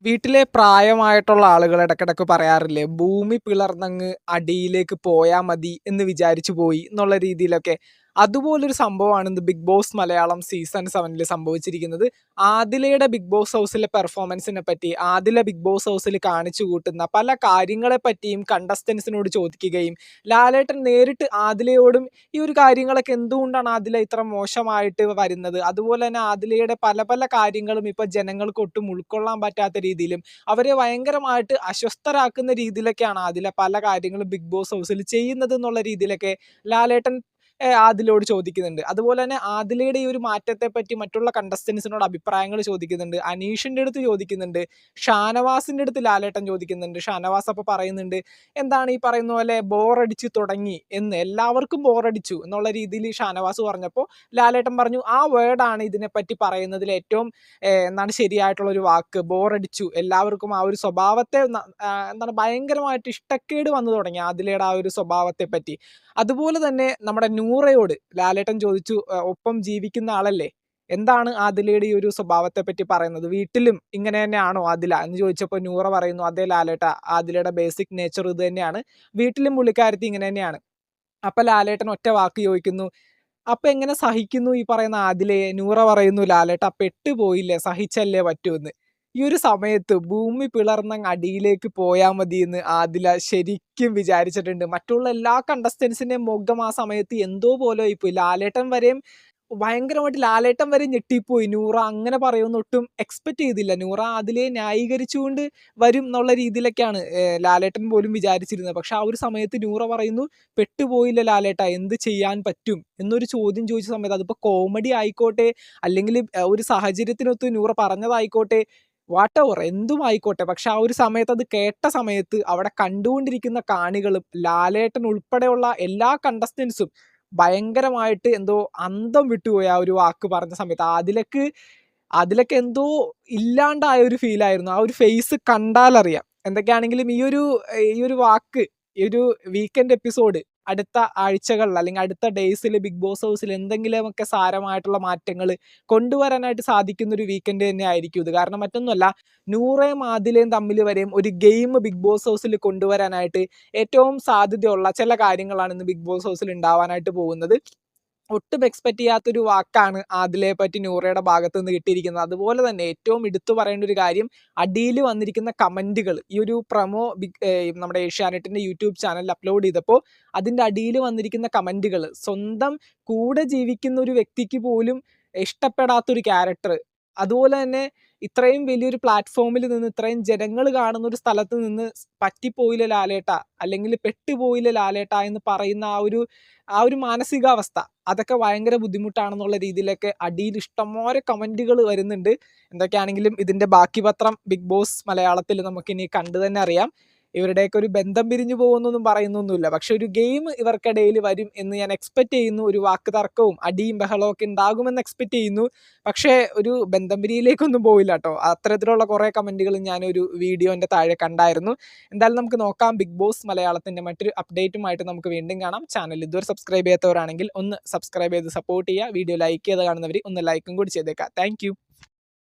വീട്ടിലെ പ്രായമായിട്ടുള്ള ആളുകൾ ഇടയ്ക്കിടയ്ക്ക് പറയാറില്ലേ, ഭൂമി പിളർന്നങ്ങ് അടിയിലേക്ക് പോയാ മതി എന്ന് വിചാരിച്ചു പോയി എന്നുള്ള രീതിയിലൊക്കെ. അതുപോലൊരു സംഭവമാണ് ഇന്ന് ബിഗ് ബോസ് മലയാളം സീസൺ 7 സംഭവിച്ചിരിക്കുന്നത്. ആദിലയുടെ ബിഗ് ബോസ് ഹൗസിലെ പെർഫോമൻസിനെ പറ്റി, ആദില ബിഗ് ബോസ് ഹൗസിൽ കാണിച്ചു കൂട്ടുന്ന പല കാര്യങ്ങളെ പറ്റിയും കണ്ടസ്റ്റൻസിനോട് ചോദിക്കുകയും, ലാലേട്ടൻ നേരിട്ട് ആദിലയോടും ഈ ഒരു കാര്യങ്ങളൊക്കെ എന്തുകൊണ്ടാണ് ആദില ഇത്ര മോശമായിട്ട് വരുന്നത്, അതുപോലെ തന്നെ ആദിലയുടെ പല പല കാര്യങ്ങളും ഇപ്പൊ ജനങ്ങൾക്ക് ഒട്ടും ഉൾക്കൊള്ളാൻ പറ്റാത്ത രീതിയിലും അവരെ ഭയങ്കരമായിട്ട് അസ്വസ്ഥരാക്കുന്ന രീതിയിലൊക്കെയാണ് ആദില പല കാര്യങ്ങളും ബിഗ് ബോസ് ഹൗസിൽ ചെയ്യുന്നത് എന്നുള്ള രീതിയിലൊക്കെ ലാലേട്ടൻ ആദിലയോട് ചോദിക്കുന്നുണ്ട്. അതുപോലെ തന്നെ ആദിലയുടെ ഈ ഒരു മാറ്റത്തെ പറ്റി മറ്റുള്ള കണ്ടസ്റ്റൻസിനോട് അഭിപ്രായങ്ങൾ ചോദിക്കുന്നുണ്ട്. അനീഷിന്റെ അടുത്ത് ചോദിക്കുന്നുണ്ട്. ഷാനവാസിന്റെ അടുത്ത് ലാലേട്ടൻ ചോദിക്കുന്നുണ്ട്. ഷാനവാസ് അപ്പൊ പറയുന്നുണ്ട്, എന്താണ് ഈ പറയുന്ന പോലെ ബോറടിച്ചു തുടങ്ങി എന്ന്, എല്ലാവർക്കും ബോറടിച്ചു എന്നുള്ള രീതിയിൽ ഷാനവാസ് പറഞ്ഞപ്പോൾ ലാലേട്ടൻ പറഞ്ഞു, ആ വേർഡാണ് ഇതിനെപ്പറ്റി പറയുന്നതിൽ ഏറ്റവും എന്താണ് ശരിയായിട്ടുള്ള ഒരു വാക്ക്, ബോറടിച്ചു. എല്ലാവർക്കും ആ ഒരു സ്വഭാവത്തെ എന്താണ് ഭയങ്കരമായിട്ട് ഇഷ്ടക്കേട് വന്നു തുടങ്ങി ആദിലയുടെ ആ ഒരു സ്വഭാവത്തെ പറ്റി. അതുപോലെ തന്നെ നമ്മുടെ നൂറയോട് ലാലേട്ടൻ ചോദിച്ചു, ഒപ്പം ജീവിക്കുന്ന ആളല്ലേ, എന്താണ് ആദിലയുടെ ഈ ഒരു സ്വഭാവത്തെ പറ്റി പറയുന്നത്, വീട്ടിലും ഇങ്ങനെ തന്നെയാണോ ആദില എന്ന് ചോദിച്ചപ്പോൾ നൂറ പറയുന്നു, അതേ ലാലേട്ട, ആദിലയുടെ ബേസിക് നേച്ചർ ഇത് തന്നെയാണ്, വീട്ടിലും പുള്ളിക്കാരത്തി ഇങ്ങനെ തന്നെയാണ്. അപ്പൊ ലാലേട്ടൻ ഒറ്റ വാക്ക് ചോദിക്കുന്നു, അപ്പൊ എങ്ങനെ സഹിക്കുന്നു ഈ പറയുന്ന ആദിലയെ? നൂറ പറയുന്നു, ലാലേട്ട പെട്ടുപോയില്ലേ, സഹിച്ചല്ലേ പറ്റൂന്ന്. ഈ ഒരു സമയത്ത് ഭൂമി പിളർന്നങ്ങ് അടിയിലേക്ക് പോയാ മതി എന്ന് ആദില ശരിക്കും വിചാരിച്ചിട്ടുണ്ട്. മറ്റുള്ള എല്ലാ കണ്ടസ്റ്റൻസിന്റെയും മുഖം ആ സമയത്ത് എന്തോ പോലെ ആയിപ്പോയി. ലാലേട്ടൻ വരെ ഞെട്ടിപ്പോയി. നൂറ അങ്ങനെ പറയുമെന്ന് ഒട്ടും എക്സ്പെക്ട് ചെയ്തില്ല. നൂറ അതിലെ ന്യായീകരിച്ചുകൊണ്ട് വരും എന്നുള്ള രീതിയിലൊക്കെയാണ് ലാലേട്ടൻ പോലും വിചാരിച്ചിരുന്നത്. പക്ഷെ ആ ഒരു സമയത്ത് നൂറ പറയുന്നു, പെട്ടുപോയില്ല ലാലേട്ട, എന്ത് ചെയ്യാൻ പറ്റും എന്നൊരു ചോദ്യം ചോദിച്ച സമയത്ത്, അതിപ്പോ കോമഡി ആയിക്കോട്ടെ, അല്ലെങ്കിൽ ഒരു സാഹചര്യത്തിനൊത്ത് നൂറ പറഞ്ഞതായിക്കോട്ടെ, വാട്ട് എവർ എന്തും ആയിക്കോട്ടെ, പക്ഷെ ആ ഒരു സമയത്ത് അത് കേട്ട സമയത്ത് അവിടെ കണ്ടുകൊണ്ടിരിക്കുന്ന കാണികളും ലാലേട്ടൻ ഉൾപ്പെടെയുള്ള എല്ലാ കണ്ടസ്റ്റൻസും ഭയങ്കരമായിട്ട് എന്തോ അന്തം വിട്ടുപോയി ആ ഒരു വാക്ക് പറഞ്ഞ സമയത്ത്. അതിലൊക്കെ എന്തോ ഇല്ലാണ്ടായ ഒരു ഫീലായിരുന്നു. ആ ഒരു ഫേസ് കണ്ടാലറിയാം. എന്തൊക്കെയാണെങ്കിലും ഈ ഒരു വാക്ക്, ഈ ഒരു വീക്കെൻഡ് എപ്പിസോഡ് അടുത്ത ആഴ്ചകളിൽ അല്ലെങ്കിൽ അടുത്ത ഡേയ്സിൽ ബിഗ് ബോസ് ഹൗസിൽ എന്തെങ്കിലുമൊക്കെ സാരമായിട്ടുള്ള മാറ്റങ്ങൾ കൊണ്ടുവരാനായിട്ട് സാധിക്കുന്ന ഒരു വീക്കെൻഡ് തന്നെ ആയിരിക്കും ഇത്. കാരണം മറ്റൊന്നുമല്ല, നൂറയും ആദിലയും തമ്മിൽ വരെയും ഒരു ഗെയിം ബിഗ് ബോസ് ഹൗസിൽ കൊണ്ടുവരാനായിട്ട് ഏറ്റവും സാധ്യതയുള്ള ചില കാര്യങ്ങളാണ് ഇന്ന് ബിഗ് ബോസ് ഹൗസിൽ ഉണ്ടാവാനായിട്ട് പോകുന്നത്. ഒട്ടും എക്സ്പെക്ട് ചെയ്യാത്തൊരു വാക്കാണ് ആദിലയെ പറ്റി നൂറയുടെ ഭാഗത്ത് നിന്ന് കിട്ടിയിരിക്കുന്നത്. അതുപോലെ തന്നെ ഏറ്റവും എടുത്തു പറയേണ്ട ഒരു കാര്യം, അടിയിൽ വന്നിരിക്കുന്ന കമന്റുകൾ, ഈ ഒരു പ്രൊമോ നമ്മുടെ ഏഷ്യാനെറ്റിന്റെ യൂട്യൂബ് ചാനലിൽ അപ്ലോഡ് ചെയ്തപ്പോൾ അതിന്റെ അടിയിൽ വന്നിരിക്കുന്ന കമന്റുകൾ, സ്വന്തം കൂടെ ജീവിക്കുന്ന ഒരു വ്യക്തിക്ക് പോലും ഇഷ്ടപ്പെടാത്തൊരു ക്യാരക്ടർ, അതുപോലെ തന്നെ ഇത്രയും വലിയൊരു പ്ലാറ്റ്ഫോമിൽ നിന്ന്, ഇത്രയും ജനങ്ങൾ കാണുന്ന ഒരു സ്ഥലത്ത് നിന്ന് പറ്റിപ്പോയില്ല ലാലേട്ട, അല്ലെങ്കിൽ പെട്ടുപോയില്ല ലാലേട്ട എന്ന് പറയുന്ന ആ ഒരു മാനസികാവസ്ഥ, അതൊക്കെ ഭയങ്കര ബുദ്ധിമുട്ടാണെന്നുള്ള രീതിയിലൊക്കെ അടിയിൽ ഇഷ്ടംപോലെ കമന്റുകൾ വരുന്നുണ്ട്. എന്തൊക്കെയാണെങ്കിലും ഇതിന്റെ ബാക്കി പത്രം ബിഗ് ബോസ് മലയാളത്തിൽ നമുക്കിനി കണ്ടു തന്നെ അറിയാം. ഇവരുടെയൊക്കെ ഒരു ബന്ധം പിരിഞ്ഞു പോകുന്നൊന്നും പറയുന്നൊന്നുമില്ല. പക്ഷെ ഒരു ഗെയിം ഇവർക്കിടയിൽ വരും എന്ന് ഞാൻ എക്സ്പെക്ട് ചെയ്യുന്നു. ഒരു വാക്ക് തർക്കവും അടിയും ബഹളവും ഒക്കെ ഉണ്ടാകുമെന്ന് എക്സ്പെക്ട് ചെയ്യുന്നു. പക്ഷേ ഒരു ബന്ധം പിരിയിലേക്കൊന്നും പോയില്ല കേട്ടോ. അത്തരത്തിലുള്ള കുറേ കമന്റുകൾ ഞാനൊരു വീഡിയോന്റെ താഴെ കണ്ടായിരുന്നു. എന്തായാലും നമുക്ക് നോക്കാം. ബിഗ് ബോസ് മലയാളത്തിന്റെ മറ്റൊരു അപ്ഡേറ്റുമായിട്ട് നമുക്ക് വീണ്ടും കാണാം. ചാനൽ ഇതുവരെ സബ്സ്ക്രൈബ് ചെയ്യാത്തവരാണെങ്കിൽ ഒന്ന് സബ്സ്ക്രൈബ് ചെയ്ത് സപ്പോർട്ട് ചെയ്യുക. വീഡിയോ ലൈക്ക് ചെയ്ത് കാണുന്നവർ ഒന്ന് ലൈക്കും കൂടി ചെയ്തേക്കാം. താങ്ക്